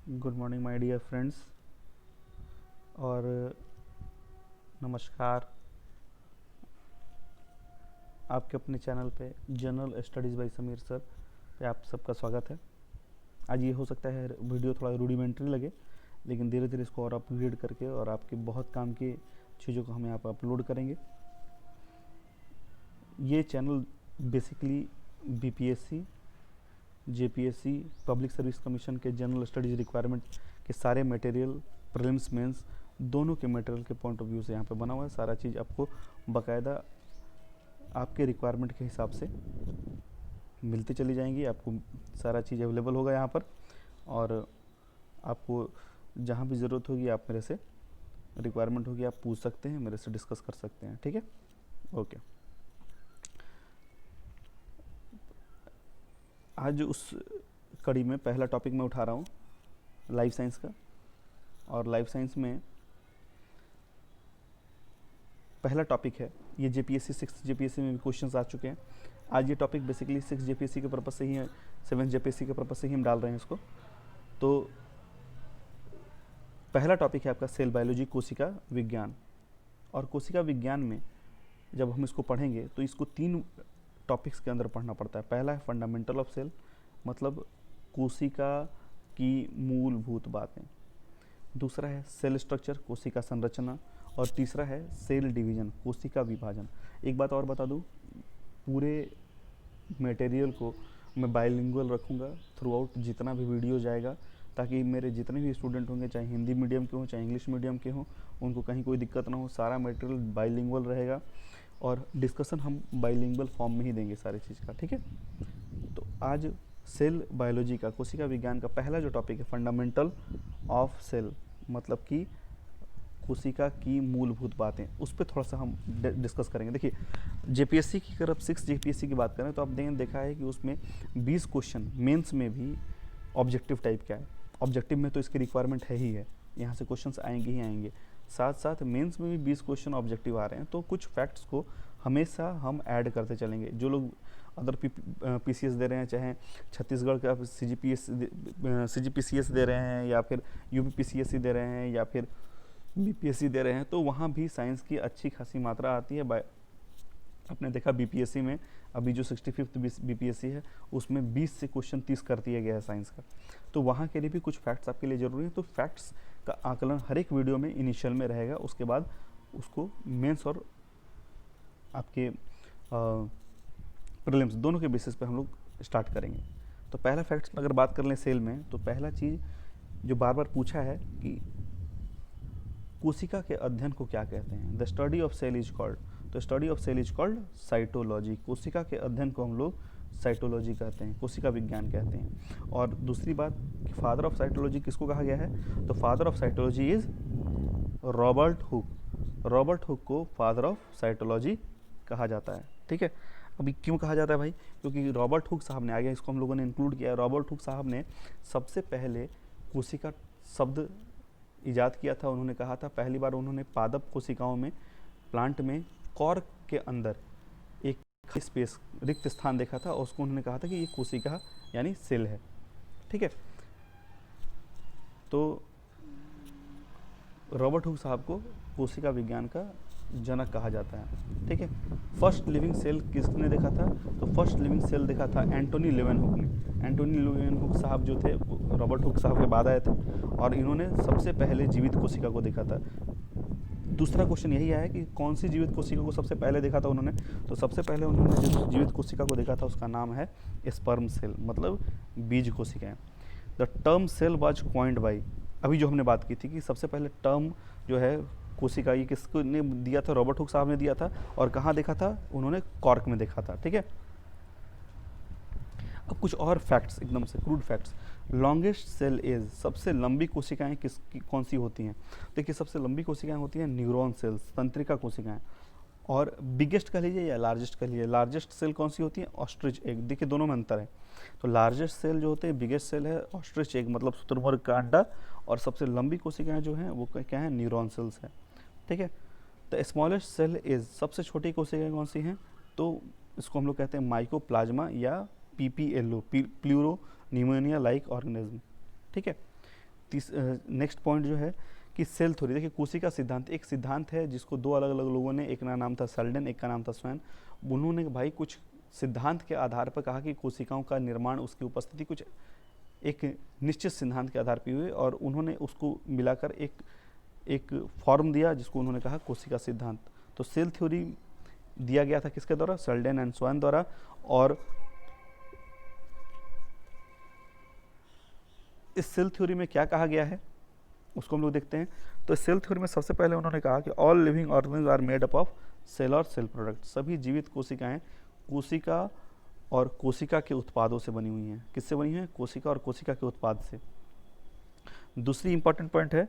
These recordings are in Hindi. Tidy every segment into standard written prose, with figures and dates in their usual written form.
Good morning my dear friends और नमस्कार। आपके अपने चैनल पे general studies by Sameer sir पे आप सबका स्वागत है। आज ये हो सकता है वीडियो थोड़ा रूडिमेंट्री लगे, लेकिन धीरे धीरे इसको और अपग्रेड करके और आपके बहुत काम की चीज़ों को हम यहाँ पर अपलोड करेंगे। ये channel basically BPSC, JPSC, public service commission के जनरल स्टडीज़ रिक्वायरमेंट के सारे मटेरियल, प्रीलिम्स मेंस दोनों के मटेरियल के पॉइंट ऑफ व्यू से यहाँ पे बना हुआ है। सारा चीज़ आपको बाकायदा आपके रिक्वायरमेंट के हिसाब से मिलती चली जाएंगी। आपको सारा चीज़ अवेलेबल होगा यहाँ पर, और आपको जहाँ भी ज़रूरत होगी आप मेरे से रिक्वायरमेंट होगी आप पूछ सकते हैं, मेरे से डिस्कस कर सकते हैं। ठीक है, ओके। आज उस कड़ी में पहला टॉपिक मैं उठा रहा हूँ लाइफ साइंस का, और लाइफ साइंस में पहला टॉपिक है ये जेपीएससी 6 जेपीएससी में भी क्वेश्चंस आ चुके हैं। आज ये टॉपिक बेसिकली 6 जेपीएससी के पर्पस से ही है, 7 जेपीएससी के पर्पस से ही हम डाल रहे हैं इसको। तो पहला टॉपिक है आपका सेल बायोलॉजी, कोशिका विज्ञान। और कोशिका विज्ञान में जब हम इसको पढ़ेंगे तो इसको 3 टॉपिक्स के अंदर पढ़ना पड़ता है। पहला है फंडामेंटल ऑफ सेल, मतलब कोशिका की मूलभूत बातें। दूसरा है सेल स्ट्रक्चर, कोशिका संरचना। और तीसरा है सेल डिवीजन, कोशिका विभाजन। एक बात और बता दूं, पूरे मटेरियल को मैं बाइलिंगुअल रखूँगा थ्रू आउट, जितना भी वीडियो जाएगा, ताकि मेरे जितने भी स्टूडेंट होंगे, चाहे हिंदी मीडियम के हों चाहे इंग्लिश मीडियम के हों, उनको कहीं कोई दिक्कत ना हो। सारा मटेरियल बाइलिंगुअल रहेगा और डिस्कशन हम बाइलिंगुअल फॉर्म में ही देंगे सारी चीज़ का। ठीक है, तो आज सेल बायोलॉजी का, कोशिका विज्ञान का पहला जो टॉपिक है फंडामेंटल ऑफ सेल, मतलब कि कोशिका की मूलभूत बातें, उस पर थोड़ा सा हम डिस्कस करेंगे। देखिए, जेपीएससी की अगर 6 जेपीएससी की बात करें तो आपने देखा है कि उसमें 20 क्वेश्चन मेंस में भी ऑब्जेक्टिव टाइप का है। ऑब्जेक्टिव में तो इसकी रिक्वायरमेंट है ही है, यहाँ से क्वेश्चंस आएंगे ही आएंगे। साथ साथ मेंस में भी 20 क्वेश्चन ऑब्जेक्टिव आ रहे हैं, तो कुछ फैक्ट्स को हमेशा हम ऐड करते चलेंगे। जो लोग अदर पीसीएस दे रहे हैं, चाहे छत्तीसगढ़ का सीजीपीसीएस दे रहे हैं, या फिर यूपीपीसीएससी दे रहे हैं, या फिर बीपीएससी दे रहे हैं, तो वहाँ भी साइंस की अच्छी खासी मात्रा आती है। आपने देखा बीपीएससी में अभी जो 65th बीपीएससी है उसमें 20 से क्वेश्चन 30 कर दिया गया है साइंस का। तो वहाँ के लिए भी कुछ फैक्ट्स आपके लिए ज़रूरी है। तो फैक्ट्स का आकलन हर एक वीडियो में इनिशियल में रहेगा, उसके बाद उसको मेंस और आपके प्रीलिम्स दोनों के बेसिस पे हम लोग स्टार्ट करेंगे। तो पहला फैक्ट्स अगर बात कर लें सेल में, तो पहला चीज़ जो बार बार पूछा है कि कोशिका के अध्ययन को क्या कहते हैं। The study of cell is called, तो study of cell is called cytology. कोशिका के अध्ययन को हम लोग साइटोलॉजी कहते हैं, कोशिका विज्ञान कहते हैं। और दूसरी बात कि फादर ऑफ साइटोलॉजी किसको कहा गया है, तो father of cytology is Robert Hooke. Robert Hooke को फादर ऑफ साइटोलॉजी कहा जाता है। ठीक है, अभी क्यों कहा जाता है भाई, क्योंकि रॉबर्ट हुक साहब ने, आगे इसको हम लोगों ने इंक्लूड किया है, रॉबर्ट हुक साहब ने सबसे पहले कोशिका शब्द ईजाद किया था। उन्होंने कहा था, पहली बार उन्होंने पादप कोशिकाओं में, प्लांट में कॉर्क के अंदर एक स्पेस, रिक्त स्थान देखा था, और उसको उन्होंने कहा था कि ये कोशिका यानी सेल है। ठीक है, तो रॉबर्ट हुक साहब को कोशिका विज्ञान का जनक कहा जाता है। ठीक है, फर्स्ट लिविंग सेल किसने देखा था, तो फर्स्ट लिविंग सेल देखा था एंटोनी लेवेनहुक ने। एंटोनी लेवेनहुक साहब जो थे रॉबर्ट हुक साहब के बाद आए थे, और इन्होंने सबसे पहले जीवित कोशिका को देखा था। दूसरा क्वेश्चन यही आया कि कौन सी जीवित कोशिका को सबसे पहले देखा था उन्होंने, तो सबसे पहले उन्होंने जिस जीवित कोशिका को देखा था उसका नाम है स्पर्म सेल, मतलब बीज कोशिकाएं। The term cell was coined by, अभी जो हमने बात की थी कि सबसे पहले टर्म जो है कोशिका, ये किसको ने दिया था, रॉबर्ट हुक साहब ने दिया था, और कहाँ देखा था, उन्होंने कॉर्क में देखा था। ठीक है, अब कुछ और फैक्ट्स, एकदम से crude facts. Longest cell is, सबसे लंबी कोशिकाएं कौन सी होती हैं, देखिए सबसे लंबी कोशिकाएं होती हैं न्यूरॉन सेल्स, तंत्रिका कोशिकाएं। और बिगेस्ट कह लीजिए या लार्जेस्ट कह लीजिए, लार्जेस्ट सेल कौन सी होती है, ऑस्ट्रिच एग। देखिए दोनों में अंतर है, तो लार्जेस्ट सेल जो होते हैं, बिगेस्ट सेल है ऑस्ट्रिच एग, मतलब शुतुरमुर्ग का अंडा। और सबसे लंबी कोशिकाएं जो हैं वो क्या है, न्यूरॉन सेल्स है। ठीक है, द स्मॉलेस्ट सेल इज, सबसे छोटी कोशिकाएं कौन सी हैं, तो इसको हम लोग कहते हैं माइकोप्लाज्मा या PPLO, pleuro pneumonia like organism. ठीक है, नेक्स्ट पॉइंट जो है कि सेल थ्योरी, देखिए कोशिका सिद्धांत एक सिद्धांत है जिसको दो अलग अलग लोगों ने, एक का नाम था सेल्डन, एक का नाम था स्वैन। उन्होंने भाई कुछ सिद्धांत के आधार पर कहा कि कोशिकाओं का निर्माण, उसकी उपस्थिति कुछ एक निश्चित सिद्धांत के आधार पर हुई और उन्होंने उसको मिलाकर एक फॉर्म दिया जिसको उन्होंने कहा कोशिका सिद्धांत। तो सेल थ्योरी दिया गया था किसके द्वारा? सेल्डन एंड स्वैन द्वारा। और इस सेल थ्योरी में क्या कहा गया है उसको हम लोग देखते हैं। तो इस सेल थ्योरी में सबसे पहले उन्होंने कहा कि all living organism are made up of cell और सेल प्रोडक्ट। सभी जीवित कोशिकाएं कोशिका और कोशिका के उत्पादों से बनी हुई हैं। किससे बनी हैं? कोशिका और कोशिका के उत्पाद से। दूसरी इंपॉर्टेंट पॉइंट है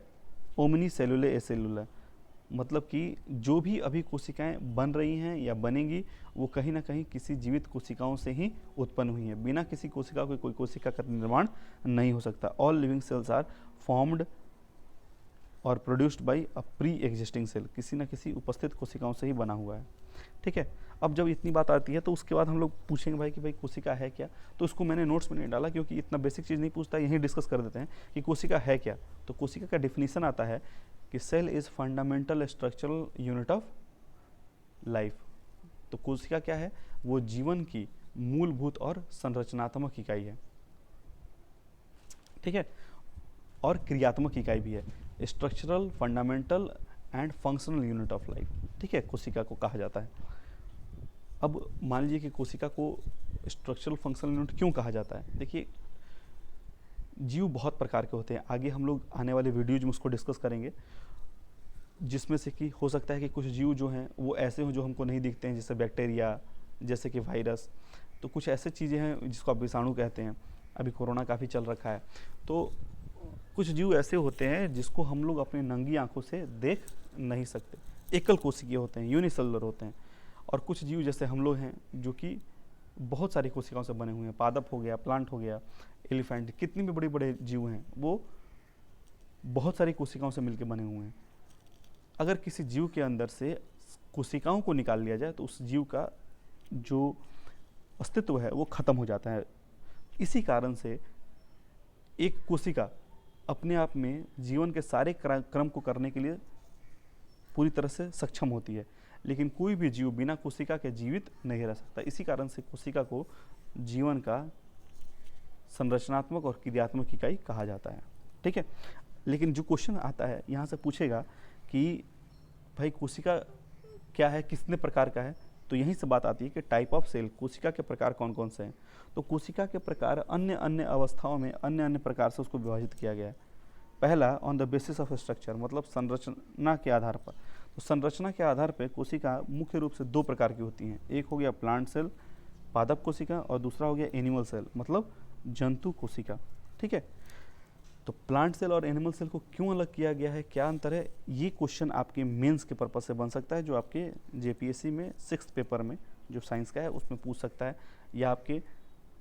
ओमनी सेलुलर एसेलुलर, मतलब कि जो भी अभी कोशिकाएं बन रही हैं या बनेंगी वो कहीं ना कहीं किसी जीवित कोशिकाओं से ही उत्पन्न हुई हैं। बिना किसी कोशिका के कोई कोशिका का निर्माण नहीं हो सकता। All living cells are formed और produced by a pre existing cell, किसी न किसी उपस्थित कोशिकाओं से ही बना हुआ है। ठीक है, अब जब इतनी बात आती है तो उसके बाद हम लोग पूछेंगे भाई कि भाई कोशिका है क्या। तो उसको मैंने नोट्स में नहीं डाला क्योंकि इतना बेसिक चीज़ नहीं पूछता, यहीं डिस्कस कर देते हैं कि कोशिका है क्या। तो कोशिका का डिफिनीशन आता है कि cell is fundamental structural unit of life. तो कोशिका क्या है? वो जीवन की मूलभूत और संरचनात्मक इकाई है। ठीक है, और क्रियात्मक इकाई भी है। Structural, fundamental and functional unit of life. ठीक है, कोशिका को कहा जाता है। अब मान लीजिए कि कोशिका को स्ट्रक्चरल फंक्शनल यूनिट क्यों कहा जाता है? देखिए जीव बहुत प्रकार के होते हैं, आगे हम लोग आने वाले वीडियोज में उसको डिस्कस करेंगे, जिसमें से कि हो सकता है कि कुछ जीव जो हैं वो ऐसे हों जो हमको नहीं दिखते हैं, जैसे बैक्टीरिया, जैसे कि वायरस। तो कुछ ऐसे चीज़ें हैं जिसको आप विषाणु कहते हैं, अभी कोरोना काफ़ी चल रखा है। तो कुछ जीव ऐसे होते हैं जिसको हम लोग अपनी नंगी आंखों से देख नहीं सकते, एकल कोशिकीय होते हैं, यूनिसेलुलर होते हैं। और कुछ जीव जैसे हम लोग हैं जो कि बहुत सारी कोशिकाओं से बने हुए हैं, पादप हो गया, प्लांट हो गया, एलिफेंट, कितनी भी बड़े बड़े जीव हैं वो बहुत सारी कोशिकाओं से मिलकर बने हुए हैं। अगर किसी जीव के अंदर से कोशिकाओं को निकाल लिया जाए तो उस जीव का जो अस्तित्व है वो खत्म हो जाता है। इसी कारण से एक कोशिका अपने आप में जीवन के सारे क्रम को करने के लिए पूरी तरह से सक्षम होती है, लेकिन कोई भी जीव बिना कोशिका के जीवित नहीं रह सकता। इसी कारण से कोशिका को जीवन का संरचनात्मक और क्रियात्मक इकाई कहा जाता है। ठीक है, लेकिन जो क्वेश्चन आता है यहाँ से पूछेगा कि भाई कोशिका क्या है, कितने प्रकार का है। तो यहीं से बात आती है कि टाइप ऑफ सेल, कोशिका के प्रकार कौन कौन से हैं। तो कोशिका के प्रकार अन्य अन्य अवस्थाओं में अन्य अन्य प्रकार से उसको विभाजित किया गया है। पहला on the basis of structure, मतलब संरचना के आधार पर। तो संरचना के आधार पर कोशिका मुख्य रूप से दो प्रकार की होती हैं। एक हो गया प्लांट सेल, पादप कोशिका, और दूसरा हो गया एनिमल सेल, मतलब जंतु कोशिका। ठीक है, तो प्लांट सेल और एनिमल सेल को क्यों अलग किया गया है, क्या अंतर है, ये क्वेश्चन आपके मेंस के पर्पस से बन सकता है, जो आपके जेपीएससी में 6th पेपर में जो साइंस का है उसमें पूछ सकता है, या आपके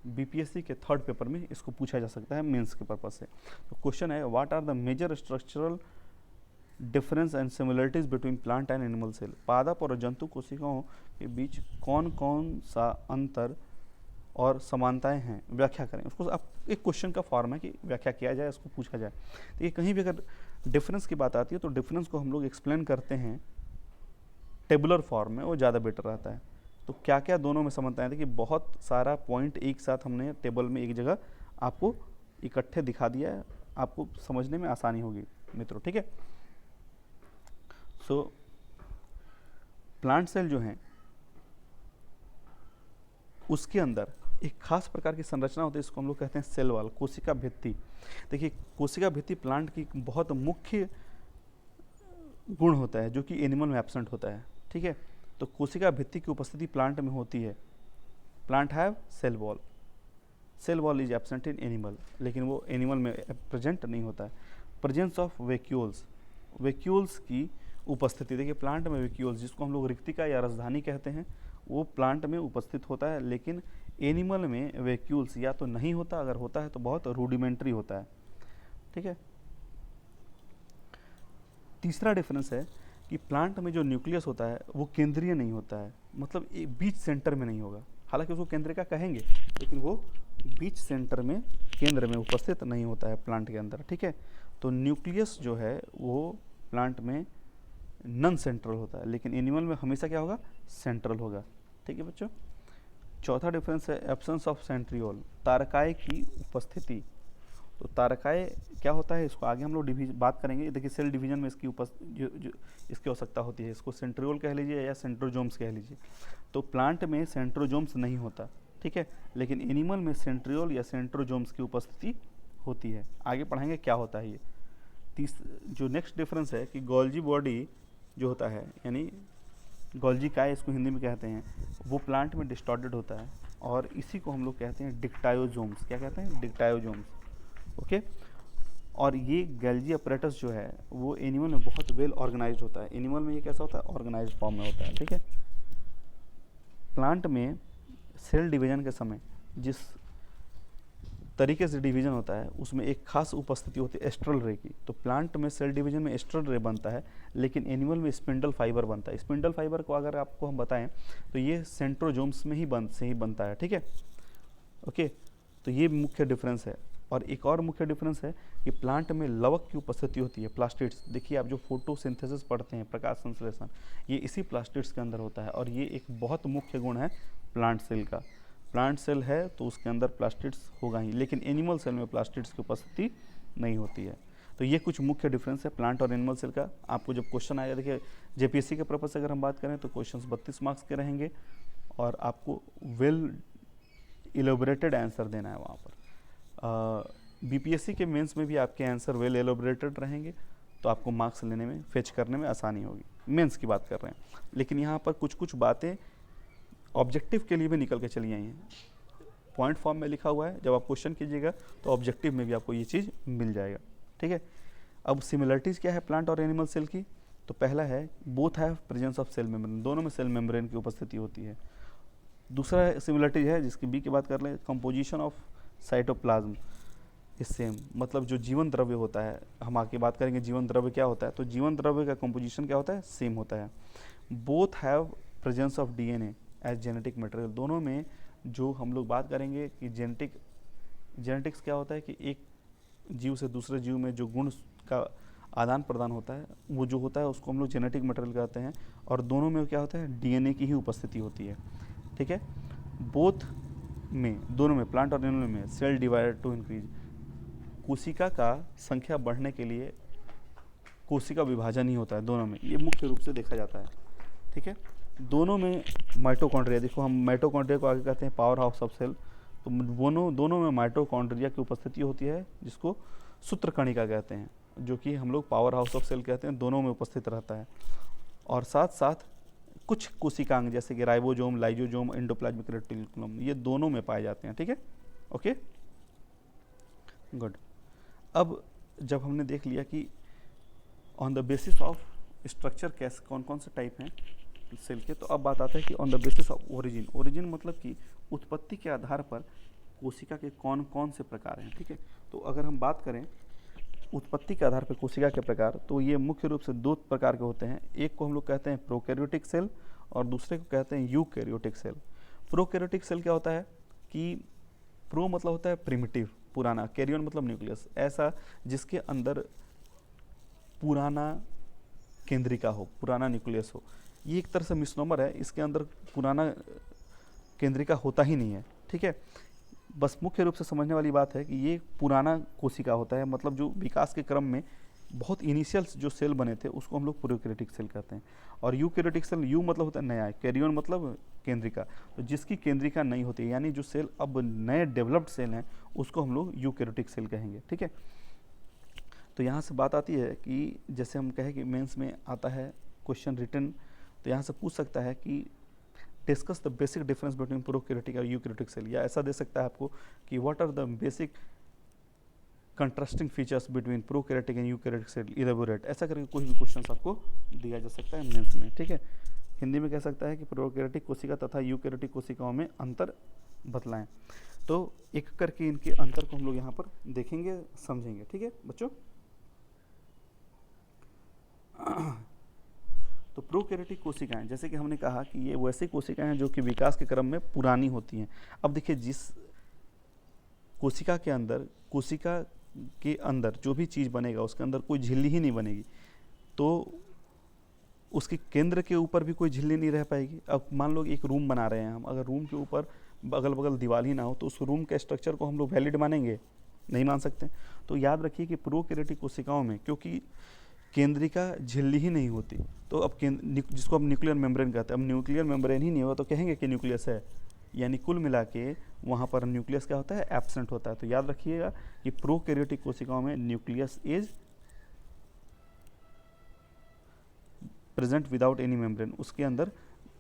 बीपीएससी के 3rd पेपर में इसको पूछा जा सकता है मेंस के पर्पस से। तो क्वेश्चन है what are the major structural difference and similarities between plant and animal cell. पादप और जंतु कोशिकाओं के बीच कौन कौन सा अंतर और समानताएं हैं, व्याख्या करें। उसको अब एक क्वेश्चन का फॉर्म है कि व्याख्या किया जाए, उसको पूछा जाए। तो ये कहीं भी अगर डिफरेंस की बात आती है तो डिफरेंस को हम लोग एक्सप्लेन करते हैं टेबुलर फॉर्म में, वो ज़्यादा बेटर रहता है। तो क्या क्या दोनों में समानताएं, देखिए बहुत सारा पॉइंट एक साथ हमने टेबल में एक जगह आपको इकट्ठे दिखा दिया है, आपको समझने में आसानी होगी मित्रों। ठीक है, सो प्लांट सेल जो हैं उसके अंदर एक खास प्रकार की संरचना होती है, इसको हम लोग कहते हैं सेल वॉल, कोशिका भित्ति। देखिए कोशिका भित्ति प्लांट की बहुत मुख्य गुण होता है जो कि एनिमल में एब्सेंट होता है। ठीक है, तो कोशिका भित्ति की उपस्थिति प्लांट में होती है। Plant have cell wall, cell wall is absent in animal, लेकिन वो एनिमल में प्रेजेंट नहीं होता है। प्रेजेंस ऑफ वैक्यूल्स, वैक्यूल्स की उपस्थिति, देखिए प्लांट में वैक्यूल्स जिसको हम लोग रिक्तिका या राजधानी कहते हैं वो प्लांट में उपस्थित होता है, लेकिन एनिमल में वैक्यूल्स या तो नहीं होता, अगर होता है तो बहुत रूडिमेंट्री होता है। ठीक है, तीसरा डिफरेंस है कि प्लांट में जो न्यूक्लियस होता है वो केंद्रीय नहीं होता है, मतलब एक बीच सेंटर में नहीं होगा। हालांकि उसको केंद्रिका कहेंगे लेकिन वो बीच सेंटर में, केंद्र में उपस्थित नहीं होता है प्लांट के अंदर, ठीक है। तो न्यूक्लियस जो है वो प्लांट में नॉन सेंट्रल होता है, लेकिन एनिमल में हमेशा क्या होगा, सेंट्रल होगा, ठीक है बच्चों। चौथा डिफरेंस है एब्सेंस ऑफ सेंट्रियोल, तारकाय की उपस्थिति। तो तारकाय क्या होता है, इसको आगे हम लोग बात करेंगे। देखिए सेल डिवीजन में इसकी जो इसकी आवश्यकता होती है, इसको सेंट्रियोल कह लीजिए या सेंट्रोजोम्स कह लीजिए। तो प्लांट में सेंट्रोजोम्स नहीं होता, ठीक है, लेकिन एनिमल में सेंट्रियोल या सेंट्रोजोम्स की उपस्थिति होती है। आगे पढ़ाएंगे क्या होता है ये। जो नेक्स्ट डिफरेंस है कि गोल्जी बॉडी जो होता है, यानी गोल्जी काय इसको हिंदी में कहते हैं, वो प्लांट में डिस्टॉर्टेड होता है और इसी को हम लोग कहते हैं डिक्टायोजोम्स। क्या कहते हैं, डिक्टायोजोम्स, ओके। और ये गैल्जी अपरेटस जो है वो एनिमल में बहुत वेल ऑर्गेनाइज्ड होता है। एनिमल में ये कैसा होता है, ऑर्गेनाइज्ड फॉर्म में होता है, ठीक है। प्लांट में सेल डिवीजन के समय जिस तरीके से डिवीजन होता है उसमें एक खास उपस्थिति होती है एस्ट्रल रे की। तो प्लांट में सेल डिवीजन में एस्ट्रल रे बनता है, लेकिन एनिमल में स्पिंडल फाइबर बनता है। स्पिंडल फाइबर को अगर आपको हम बताएं तो ये सेंट्रोजोम्स में ही बनता है, ठीक है, ओके। तो ये मुख्य डिफरेंस है। और एक और मुख्य डिफरेंस है कि प्लांट में लवक की उपस्थिति होती है, प्लास्टिड्स। देखिए आप जो फोटोसिंथेसिस पढ़ते हैं, प्रकाश संश्लेषण, ये इसी प्लास्टिड्स के अंदर होता है और ये एक बहुत मुख्य गुण है प्लांट सेल का। प्लांट सेल है तो उसके अंदर प्लास्टिड्स होगा ही, लेकिन एनिमल सेल में प्लास्टिड्स की उपस्थिति नहीं होती है। तो ये कुछ मुख्य डिफरेंस है प्लांट और एनिमल सेल का। आपको जब क्वेश्चन आएगा, देखिए जेपीएससी के पर्पज से अगर हम बात करें तो क्वेश्चंस 32 मार्क्स के रहेंगे और आपको वेल इलेबोरेटेड आंसर देना है वहाँ पर। बीपीएससी के मेंस में भी आपके आंसर वेल एलोबरेटेड रहेंगे, तो आपको मार्क्स लेने में, फेच करने में आसानी होगी। मेंस की बात कर रहे हैं, लेकिन यहाँ पर कुछ कुछ बातें ऑब्जेक्टिव के लिए भी निकल के चली आई हैं। पॉइंट फॉर्म में लिखा हुआ है, जब आप क्वेश्चन कीजिएगा तो ऑब्जेक्टिव में भी आपको ये चीज़ मिल जाएगा, ठीक है। अब सिमिलरिटीज़ क्या है प्लांट और एनिमल सेल की, तो पहला है both have presence of cell membrane, दोनों में सेल मेम्ब्रेन की उपस्थिति होती है। दूसरा सिमिलरिटीज है जिसकी बी की बात कर लें, composition of cytoplasm is same, मतलब जो जीवन द्रव्य होता है, हम आगे बात करेंगे जीवन द्रव्य क्या होता है, तो जीवन द्रव्य का कंपोजिशन क्या होता है, सेम होता है। Both have presence of DNA as genetic material, दोनों में जो हम लोग बात करेंगे कि जेनेटिक्स क्या होता है कि एक जीव से दूसरे जीव में जो गुण का आदान प्रदान होता है वो जो होता है उसको हम लोग जेनेटिक मटेरियल कहते हैं, और दोनों में क्या होता है, डीएनए की ही उपस्थिति होती है, ठीक है। बोथ में, दोनों में, प्लांट और एनिमल में सेल डिवाइडेड टू इंक्रीज, कोशिका का संख्या बढ़ने के लिए कोशिका विभाजन ही होता है दोनों में, ये मुख्य रूप से देखा जाता है, ठीक है। दोनों में माइटोकॉन्ड्रिया, देखो हम माइटोकॉन्ड्रिया को आगे कहते हैं पावर हाउस ऑफ सेल, तो दोनों में माइटोकॉन्ड्रिया की उपस्थिति होती है जिसको सूत्रकणिका कहते हैं, जो कि हम लोग पावर हाउस ऑफ सेल कहते हैं, दोनों में उपस्थित रहता है। और साथ साथ कुछ कोशिकांग जैसे कि राइबोसोम, लाइसोसोम, एंडोप्लाज्मिक रेटिकुलम, ये दोनों में पाए जाते हैं, ठीक है, ओके, गुड। अब जब हमने देख लिया कि on the basis of structure कैसे कौन कौन से टाइप हैं सेल के, तो अब बात आता है कि on the basis of origin, origin मतलब कि उत्पत्ति के आधार पर कोशिका के कौन कौन से प्रकार हैं, ठीक है। तो अगर हम बात करें उत्पत्ति के आधार पर कोशिका के प्रकार, तो ये मुख्य रूप से दो प्रकार के होते हैं। एक को हम लोग कहते हैं प्रोकैरियोटिक सेल और दूसरे को कहते हैं यूकैरियोटिक सेल। प्रोकैरियोटिक सेल क्या होता है कि प्रो मतलब होता है प्रिमिटिव, पुराना, कैरियन मतलब न्यूक्लियस, ऐसा जिसके अंदर पुराना केंद्रिका हो, पुराना न्यूक्लियस हो। ये एक तरह से मिसनोमर है, इसके अंदर पुराना केंद्रिका होता ही नहीं है, ठीक है। बस मुख्य रूप से समझने वाली बात है कि ये पुराना कोशिका होता है, मतलब जो विकास के क्रम में बहुत इनिशियल्स जो सेल बने थे उसको हम लोग प्रोकैरियोटिक सेल कहते हैं। और यूकैरियोटिक सेल, यू मतलब होता है नया, कैरियन मतलब केंद्रिका, तो जिसकी केंद्रिका नहीं होती है, यानी जो सेल अब नए डेवलप्ड सेल हैं उसको हम लोग यूकैरियोटिक सेल कहेंगे, ठीक है। तो यहाँ से बात आती है कि जैसे हम कहें कि मेंस में आता है क्वेश्चन रिटन, तो यहाँ से पूछ सकता है कि discuss the basic difference between prokaryotic और यूकैरियोटिक सेल, या ऐसा दे सकता है आपको कि what are the basic contrasting features between prokaryotic and eukaryotic cell, elaborate, ऐसा करके कोई भी क्वेश्चन आपको दिया जा सकता है मेंस में, ठीक है। हिंदी में कह सकता है कि प्रोकैरियोटिक कोशिका तथा यूकैरियोटिक कोशिकाओं में अंतर बतलाएं। तो एक करके इनके अंतर को हम लोग यहाँ पर देखेंगे, समझेंगे, ठीक है बच्चों। तो प्रोकैरियोटिक कोशिकाएं, जैसे कि हमने कहा कि ये वैसी कोशिकाएं हैं जो कि विकास के क्रम में पुरानी होती हैं। अब देखिए जिस कोशिका के अंदर जो भी चीज़ बनेगा उसके अंदर कोई झिल्ली ही नहीं बनेगी, तो उसके केंद्र के ऊपर भी कोई झिल्ली नहीं रह पाएगी। अब मान लो एक रूम बना रहे हैं हम, अगर रूम के ऊपर अगल बगल दीवार ही ना हो तो उस रूम के स्ट्रक्चर को हम लोग वैलिड मानेंगे? नहीं मान सकते। तो याद रखिए कि प्रोकैरियोटिक कोशिकाओं में क्योंकि केंद्रिका झिल्ली ही नहीं होती, तो अब जिसको हम न्यूक्लियर मेम्ब्रेन कहते हैं, अब न्यूक्लियर मेम्ब्रेन ही नहीं होगा तो कहेंगे कि न्यूक्लियस है, यानी कुल मिला के वहाँ पर न्यूक्लियस क्या होता है? एब्सेंट होता है। तो याद रखिएगा कि प्रोकैरियोटिक कोशिकाओं में nucleus is present without any membrane, उसके अंदर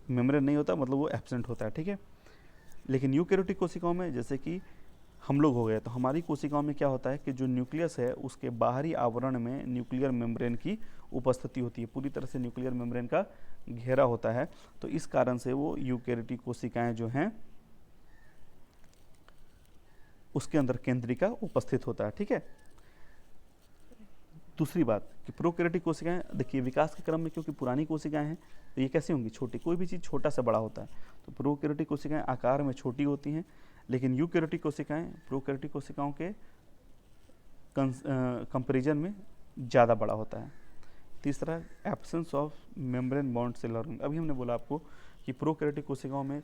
मेम्ब्रेन नहीं होता, मतलब वो एब्सेंट होता है, ठीक है। लेकिन यूकैरियोटिक कोशिकाओं में जैसे कि हम लोग हो गए, तो हमारी कोशिकाओं में क्या होता है कि जो न्यूक्लियस है उसके बाहरी आवरण में न्यूक्लियर मेम्ब्रेन की उपस्थिति होती है, पूरी तरह से न्यूक्लियर मेम्ब्रेन का घेरा होता है। तो इस कारण से वो यूकैरियोटिक कोशिकाएं जो हैं उसके अंदर केंद्रिका उपस्थित होता है, ठीक है। दूसरी बात कि प्रोकैरियोटिक कोशिकाएं, देखिए विकास के क्रम में क्योंकि पुरानी कोशिकाएं हैं तो ये कैसी होंगी? छोटी। कोई भी चीज़ छोटा से बड़ा होता है, तो प्रोकैरियोटिक कोशिकाएं आकार में छोटी होती हैं, लेकिन यूकैरियोटिक कोशिकाएं प्रोकैरियोटिक कोशिकाओं के कंपैरिजन में ज़्यादा बड़ा होता है। तीसरा, absence of membrane bound cell organ. अभी हमने बोला आपको कि प्रोकैरियोटिक कोशिकाओं में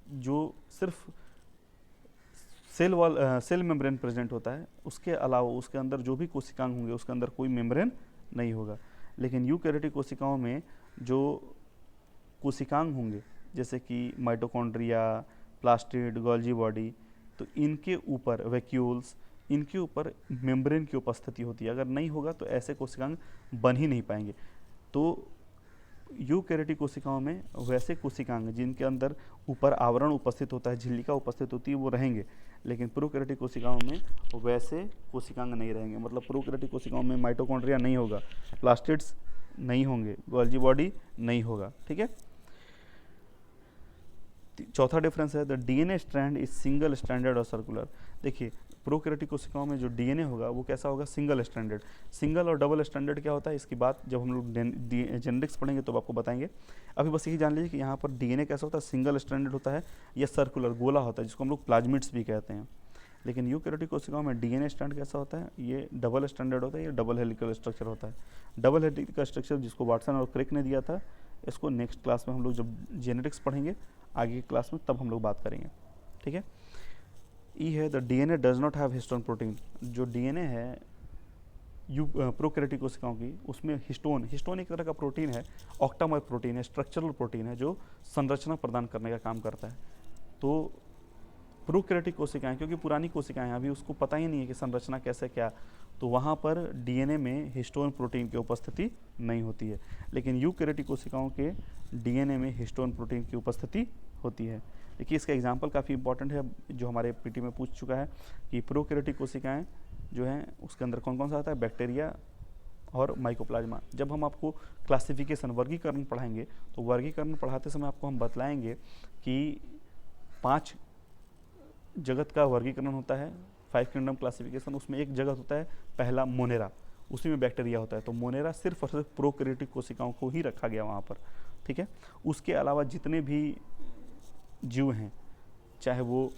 जो सिर्फ सेल मेम्ब्रेन प्रेजेंट होता है, उसके अलावा उसके अंदर जो भी कोशिकांग होंगे उसके अंदर कोई मेम्ब्रेन नहीं होगा। लेकिन यूकैरियोटिक कोशिकाओं में जो कोशिकांग होंगे जैसे कि माइटोकॉन्ड्रिया, प्लास्टिड, गोल्जी बॉडी, तो इनके ऊपर वैक्यूल्स, इनके ऊपर मेम्ब्रेन की उपस्थिति होती है। अगर नहीं होगा तो ऐसे कोशिकांग बन ही नहीं पाएंगे। तो यूकैरियोटिक कोशिकाओं में वैसे कोशिकांग जिनके अंदर ऊपर आवरण उपस्थित होता है, झिल्लिका उपस्थित होती है, वो रहेंगे, लेकिन प्रोकैरियोटिक कोशिकाओं में वैसे कोशिकांग नहीं रहेंगे। मतलब प्रोकैरियोटिक कोशिकाओं में माइटोकॉन्ड्रिया नहीं होगा, प्लास्टिड्स नहीं होंगे, गोल्जी बॉडी नहीं होगा, ठीक है। चौथा डिफरेंस है the DNA strand is single stranded और सर्कुलर। देखिए प्रोकैरियोटिक कोशिकाओं में जो डीएनए होगा वो कैसा होगा? Single stranded. सिंगल और डबल स्ट्रैंडेड क्या होता है, इसकी बात जब हम लोग जेनेटिक्स पढ़ेंगे तो आपको बताएंगे। अभी बस यही जान लीजिए कि यहाँ पर डीएनए कैसा होता है? सिंगल स्ट्रैंडेड होता है या सर्कुलर, गोला होता है, जिसको हम लोग प्लाज्मिड्स भी कहते हैं। लेकिन यूकैरियोटिक कोशिकाओं में डीएनए स्ट्रैंड कैसा होता है? ये डबल स्ट्रैंडेड होता है, ये डबल हेलिकल स्ट्रक्चर होता है। डबल हेलिकल स्ट्रक्चर जिसको वाटसन और क्रिक ने दिया था, इसको नेक्स्ट क्लास में हम लोग जब जेनेटिक्स पढ़ेंगे आगे की क्लास में तब हम लोग बात करेंगे, ठीक है। ई है the DNA does not have histone protein. जो डीएनए है प्रोकैरियोटिक कोशिकाओं की, उसमें हिस्टोन एक तरह का प्रोटीन है, ऑक्टामर प्रोटीन है, स्ट्रक्चरल प्रोटीन है जो संरचना प्रदान करने का काम करता है। तो प्रोकैरियोटिक कोशिकाएं, क्योंकि पुरानी कोशिकाएं हैं, अभी उसको पता ही नहीं है कि संरचना कैसे क्या, तो वहाँ पर डीएनए में हिस्टोन प्रोटीन की उपस्थिति नहीं होती है। लेकिन यूकैरियोटिक कोशिकाओं के डीएनए में हिस्टोन प्रोटीन की उपस्थिति होती है। देखिए इसका एग्जाम्पल काफ़ी इंपॉर्टेंट है जो हमारे पीटी में पूछ चुका है कि प्रोकैरियोटिक कोशिकाएं जो हैं उसके अंदर कौन कौन सा आता है? बैक्टीरिया और माइकोप्लाज्मा। जब हम आपको क्लासिफिकेशन, वर्गीकरण पढ़ाएंगे तो वर्गीकरण पढ़ाते समय आपको हम बतलाएंगे कि 5 जगत का वर्गीकरण होता है, 5 किंगडम क्लासिफिकेशन। उसमें एक जगत होता है पहला मोनेरा, उसी में बैक्टीरिया होता है। तो मोनेरा सिर्फ और सिर्फ प्रोकैरियोटिक कोशिकाओं को ही रखा गया वहाँ पर, ठीक है। उसके अलावा जितने भी जीव हैं, चाहे वो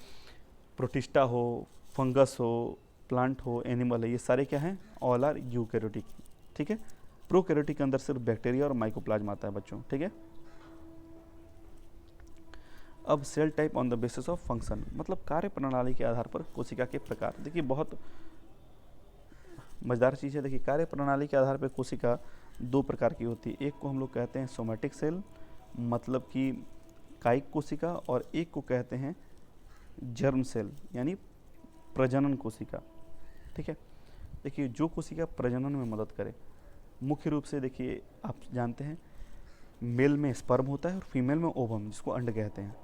प्रोटिस्टा हो, फंगस हो, प्लांट हो, एनिमल है, ये सारे क्या हैं? ऑल आर यूकैरियोटिक, ठीक है। प्रोकैरियोटिक के अंदर सिर्फ बैक्टीरिया और माइकोप्लाज्मा आता है बच्चों, ठीक है। अब cell type on the basis of function, मतलब कार्य प्रणाली के आधार पर कोशिका के प्रकार। देखिए बहुत मज़ेदार चीज़ है। देखिए कार्य प्रणाली के आधार पर कोशिका 2 प्रकार की होती है। एक को हम लोग कहते हैं सोमैटिक सेल, मतलब कि कायिक कोशिका, और एक को कहते हैं जर्म सेल यानी प्रजनन कोशिका, ठीक है। देखिए जो कोशिका प्रजनन में मदद करे, मुख्य रूप से देखिए आप जानते हैं मेल में स्पर्म होता है और फीमेल में ओवम, जिसको अंड कहते हैं।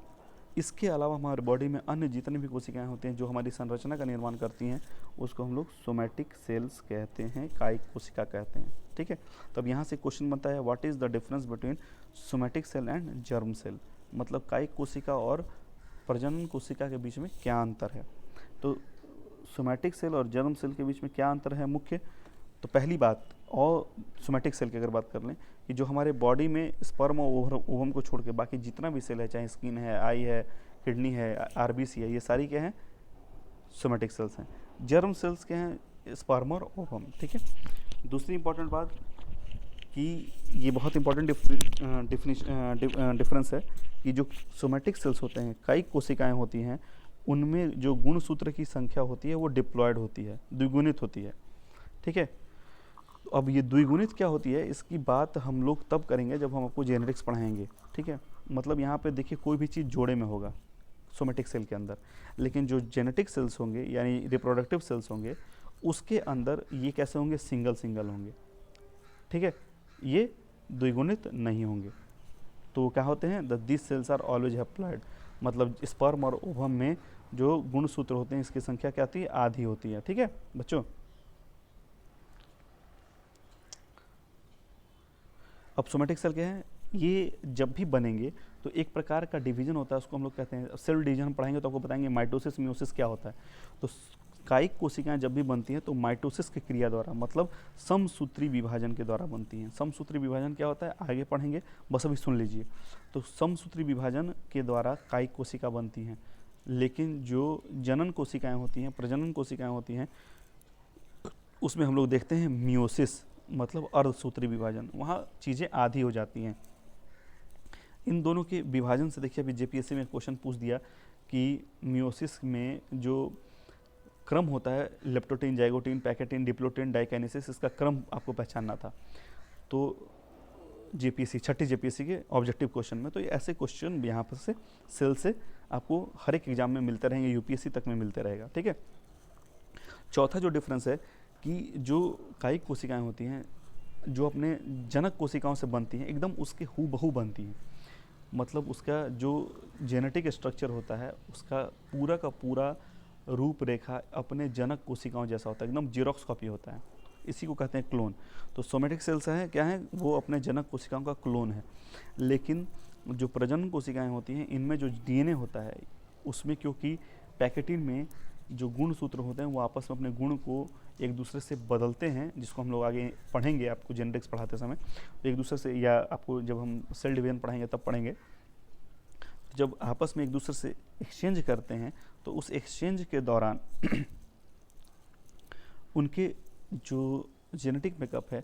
इसके अलावा हमारे बॉडी में अन्य जितनी भी कोशिकाएं होती हैं जो हमारी संरचना का निर्माण करती हैं, उसको हम लोग सोमैटिक सेल्स कहते हैं, कायिक कोशिका कहते हैं, ठीक है। तब यहाँ से क्वेश्चन बनता है what is the difference between somatic cell and germ cell, मतलब कायिक कोशिका और प्रजनन कोशिका के बीच में क्या अंतर है। तो सोमैटिक सेल और जर्म सेल के बीच में क्या अंतर है मुख्य? तो पहली बात, और सोमैटिक सेल की अगर बात कर लें कि जो हमारे बॉडी में स्पर्म और ओवम को छोड़ के बाकी जितना भी सेल है, चाहे स्किन है, आई है, किडनी है, आरबीसी है, ये सारी क्या हैं? सोमेटिक सेल्स हैं। जर्म सेल्स के हैं स्पर्म और ओवम, ठीक है। दूसरी इंपॉर्टेंट बात कि ये बहुत इंपॉर्टेंट डिफरेंस है कि जो सोमेटिक सेल्स होते हैं, कई कोशिकाएं होती हैं, उनमें जो गुणसूत्र की संख्या होती है वो डिप्लॉयड होती है, द्विगुणित होती है, ठीक है। तो अब ये द्विगुणित क्या होती है, इसकी बात हम लोग तब करेंगे जब हम आपको जेनेटिक्स पढ़ाएंगे, ठीक है। मतलब यहाँ पे देखिए कोई भी चीज़ जोड़े में होगा सोमेटिक सेल के अंदर, लेकिन जो जेनेटिक सेल्स होंगे यानी रिप्रोडक्टिव सेल्स होंगे, उसके अंदर ये कैसे होंगे, सिंगल सिंगल होंगे, ठीक है। ये द्विगुणित नहीं होंगे। तो क्या होते हैं, this cells are always haploid, मतलब स्पर्म और ओवम में जो गुणसूत्र होते हैं इसकी संख्या क्या होती है, आधी होती है, ठीक है बच्चों। अब सोमेटिक सेल क्या है, ये जब भी बनेंगे तो एक प्रकार का डिवीजन होता है, उसको हम लोग कहते हैं सेल डिवीजन। हम पढ़ाएंगे तो आपको बताएंगे माइटोसिस मियोसिस क्या होता है। तो कायिक कोशिकाएं जब भी बनती हैं तो माइटोसिस की क्रिया द्वारा, मतलब समसूत्री विभाजन के द्वारा बनती हैं। समसूत्री विभाजन क्या होता है आगे पढ़ेंगे, बस अभी सुन लीजिए। तो समसूत्री विभाजन के द्वारा कायिक कोशिका बनती हैं, लेकिन जो जनन कोशिकाएं होती हैं, प्रजनन कोशिकाएं होती हैं, उसमें हम लोग देखते हैं मियोसिस, मतलब अर्धसूत्री विभाजन, वहाँ चीज़ें आधी हो जाती हैं। इन दोनों के विभाजन से देखिए, अभी जेपीएससी में क्वेश्चन पूछ दिया कि मियोसिस में जो क्रम होता है, leptotene, zygotene, pachytene, diplotene, diakinesis, इसका क्रम आपको पहचानना था। तो जेपीएससी, छठी जेपीएससी के ऑब्जेक्टिव क्वेश्चन में तो ऐसे क्वेश्चन यहाँ पर से सेल से आपको हर एक एग्जाम में मिलते रहेंगे, यूपीएससी तक में मिलते रहेगा, ठीक है। चौथा जो डिफरेंस है कि जो कायिक कोशिकाएं होती हैं, जो अपने जनक कोशिकाओं से बनती हैं, एकदम उसके हूबहू बनती हैं। मतलब उसका जो जेनेटिक स्ट्रक्चर होता है, उसका पूरा का पूरा रूपरेखा अपने जनक कोशिकाओं जैसा होता है, एकदम जीरोक्स कॉपी होता है। इसी को कहते हैं क्लोन। तो सोमेटिक सेल्स है क्या है, वो अपने जनक कोशिकाओं का क्लोन है। लेकिन जो प्रजनन कोशिकाएं होती हैं, इनमें जो डीएनए होता है, उसमें क्योंकि पैकेटिन में जो गुण सूत्र होते हैं वो आपस में अपने गुण को एक दूसरे से बदलते हैं, जिसको हम लोग आगे पढ़ेंगे, आपको जेनेटिक्स पढ़ाते समय तो एक दूसरे से, या आपको जब हम सेल डिवीजन पढ़ाएंगे तब पढ़ेंगे, जब आपस में एक दूसरे से एक्सचेंज करते हैं तो उस एक्सचेंज के दौरान उनके जो जेनेटिक मेकअप है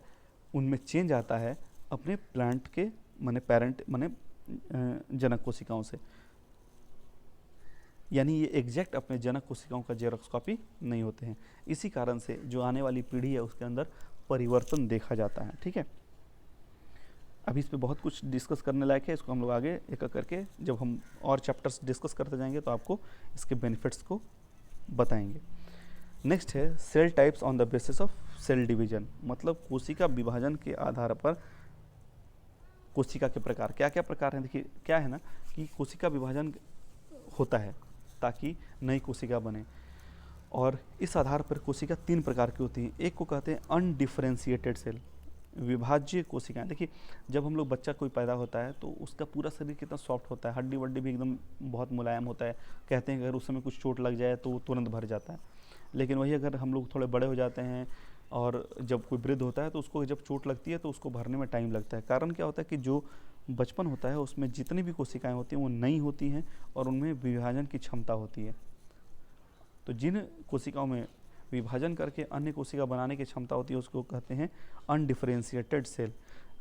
उनमें चेंज आता है अपने प्लांट के माने पेरेंट माने जनक कोशिकाओं से। यानी ये एग्जैक्ट अपने जनक कोशिकाओं का जेरोक्स कॉपी नहीं होते हैं। इसी कारण से जो आने वाली पीढ़ी है उसके अंदर परिवर्तन देखा जाता है, ठीक है। अभी इस पे बहुत कुछ डिस्कस करने लायक है, इसको हम लोग आगे एक एक करके जब हम और चैप्टर्स डिस्कस करते जाएंगे तो आपको इसके बेनिफिट्स को बताएंगे। नेक्स्ट है cell types on the basis of cell division, मतलब कोशिका विभाजन के आधार पर कोशिका के प्रकार। क्या क्या प्रकार हैं, देखिए क्या है ना कि कोशिका विभाजन होता है ताकि नई कोशिका बने, और इस आधार पर कोशिका तीन प्रकार की होती हैं। एक को कहते हैं अनडिफरेंशिएटेड सेल, विभाज्य कोशिकाएं। देखिए जब हम लोग बच्चा कोई पैदा होता है तो उसका पूरा शरीर कितना सॉफ्ट होता है, हड्डी वड्डी भी एकदम बहुत मुलायम होता है। कहते हैं कि अगर उस समय कुछ चोट लग जाए तो वो तुरंत भर जाता है। लेकिन वही अगर हम लोग थोड़े बड़े हो जाते हैं और जब कोई वृद्ध होता है तो उसको जब चोट लगती है तो उसको भरने में टाइम लगता है। कारण क्या होता है कि जो बचपन होता है उसमें जितनी भी कोशिकाएं होती हैं वो नई होती हैं और उनमें विभाजन की क्षमता होती है। तो जिन कोशिकाओं में विभाजन करके अन्य कोशिका बनाने की क्षमता होती है उसको कहते हैं अनडिफरेंशिएटेड सेल।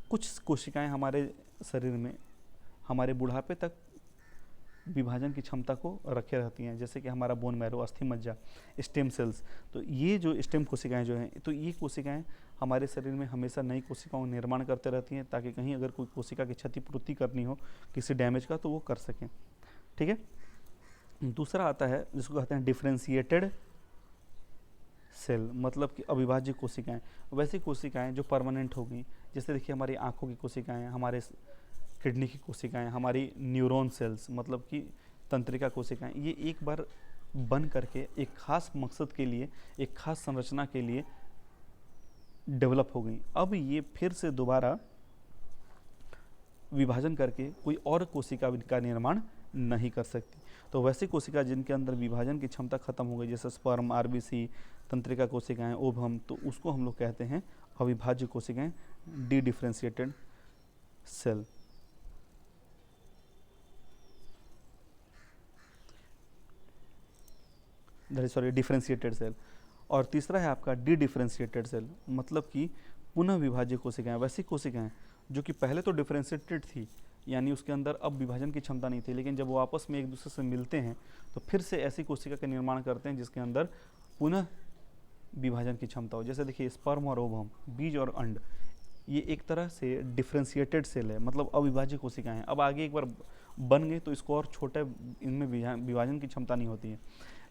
कुछ कोशिकाएं हमारे शरीर में हमारे बुढ़ापे तक विभाजन की क्षमता को रखे रहती हैं, जैसे कि हमारा बोन मैरो, अस्थि मज्जा, स्टेम सेल्स। तो ये जो स्टेम कोशिकाएं जो हैं, तो ये कोशिकाएं हमारे शरीर में हमेशा नई कोशिकाओं का निर्माण करते रहती हैं ताकि कहीं अगर कोई कोशिका की क्षतिपूर्ति करनी हो किसी डैमेज का तो वो कर सकें, ठीक है। दूसरा आता है जिसको कहते हैं डिफरेंशिएटेड सेल, मतलब कि अविभाज्य कोशिकाएं। वैसी कोशिकाएं जो परमानेंट होगी, जैसे देखिए हमारी आँखों की कोशिकाएं, हमारे किडनी की कोशिकाएं, हमारी न्यूरॉन सेल्स मतलब कि तंत्रिका कोशिकाएं, ये एक बार बन करके एक खास मकसद के लिए, एक खास संरचना के लिए डेवलप हो गई। अब ये फिर से दोबारा विभाजन करके कोई और कोशिका का निर्माण नहीं कर सकती। तो वैसी कोशिका जिनके अंदर विभाजन की क्षमता खत्म हो गई, जैसे स्पर्म, आरबीसी, तंत्रिका कोशिकाएं, ओवम, तो उसको हम लोग कहते हैं अविभाज्य कोशिकाएं, dedifferentiated cell. Sorry differentiated cell. और तीसरा है आपका डी डिफरेंशिएटेड सेल, मतलब कि पुनः विभाज्य कोशिकाएं, वैसी कोशिकाएं जो कि पहले तो डिफरेंशिएटेड थी, यानी उसके अंदर अब विभाजन की क्षमता नहीं थी, लेकिन जब वो आपस में एक दूसरे से मिलते हैं तो फिर से ऐसी कोशिका का निर्माण करते हैं जिसके अंदर पुनः विभाजन की क्षमता हो। जैसे देखिए स्पर्म और ओवम, बीज और अंड, ये एक तरह से डिफरेंशिएटेड सेल है, मतलब अविभाज्य कोशिकाएं हैं। अब आगे एक बार बन गए तो इसको और छोटे, इनमें विभाजन की क्षमता नहीं होती है,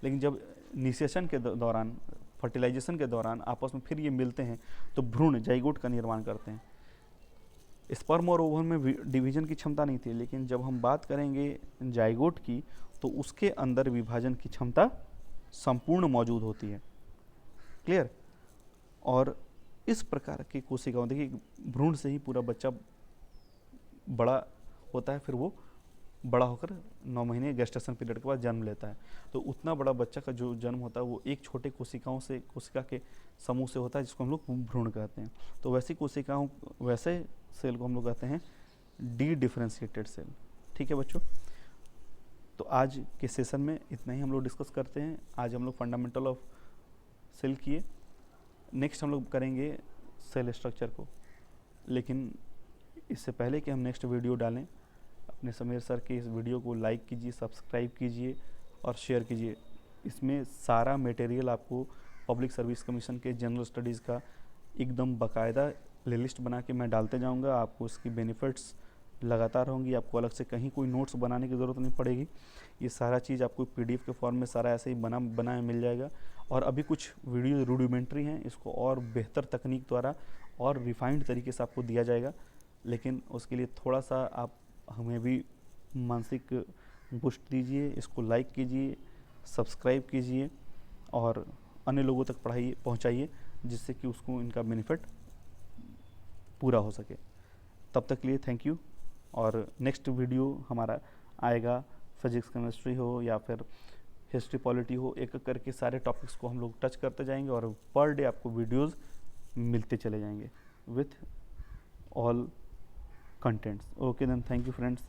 लेकिन जब निषेचन के दौरान, फर्टिलाइजेशन के दौरान आपस में फिर ये मिलते हैं तो भ्रूण जाइगोट का निर्माण करते हैं। स्पर्म और ओवम में डिवीजन की क्षमता नहीं थी, लेकिन जब हम बात करेंगे जाइगोट की तो उसके अंदर विभाजन की क्षमता संपूर्ण मौजूद होती है। क्लियर। और इस प्रकार की कोशिकाओं, देखिए भ्रूण से ही पूरा बच्चा बड़ा होता है, फिर वो बड़ा होकर 9 महीने गेस्टेशन पीरियड के बाद जन्म लेता है। तो उतना बड़ा बच्चा का जो जन्म होता है वो एक छोटे कोशिका के समूह से होता है, जिसको हम लोग भ्रूण कहते हैं। तो वैसी कोशिकाओं, वैसे सेल को हम लोग कहते हैं डी डिफरेंशिएटेड सेल। ठीक है बच्चों, तो आज के सेशन में इतना ही हम लोग डिस्कस करते हैं। आज हम लोग फंडामेंटल ऑफ सेल किए, नेक्स्ट हम लोग करेंगे सेल स्ट्रक्चर को। लेकिन इससे पहले कि हम नेक्स्ट वीडियो डालें, अपने समीर सर के इस वीडियो को लाइक कीजिए, सब्सक्राइब कीजिए और शेयर कीजिए। इसमें सारा मटेरियल आपको पब्लिक सर्विस कमीशन के जनरल स्टडीज़ का एकदम बाकायदा प्लेलिस्ट बना के मैं डालते जाऊंगा। आपको इसकी बेनिफिट्स लगातार होंगी, आपको अलग से कहीं कोई नोट्स बनाने की ज़रूरत नहीं पड़ेगी। ये सारा चीज़ आपको PDF के फॉर्म में सारा ऐसे ही बनाए मिल जाएगा। और अभी कुछ वीडियो रूडिमेंट्री हैं, इसको और बेहतर तकनीक द्वारा और रिफाइंड तरीके से आपको दिया जाएगा, लेकिन उसके लिए थोड़ा सा आप हमें भी मानसिक बूस्ट दीजिए। इसको लाइक कीजिए, सब्सक्राइब कीजिए और अन्य लोगों तक पहुंचाइए, जिससे कि उसको इनका बेनिफिट पूरा हो सके। तब तक के लिए थैंक यू। और नेक्स्ट वीडियो हमारा आएगा, फिजिक्स केमिस्ट्री हो या फिर हिस्ट्री पॉलिटी हो, एक एक करके सारे टॉपिक्स को हम लोग टच करते जाएंगे और पर डे आपको वीडियोस मिलते चले जाएंगे with all contents. Okay then, thank you friends.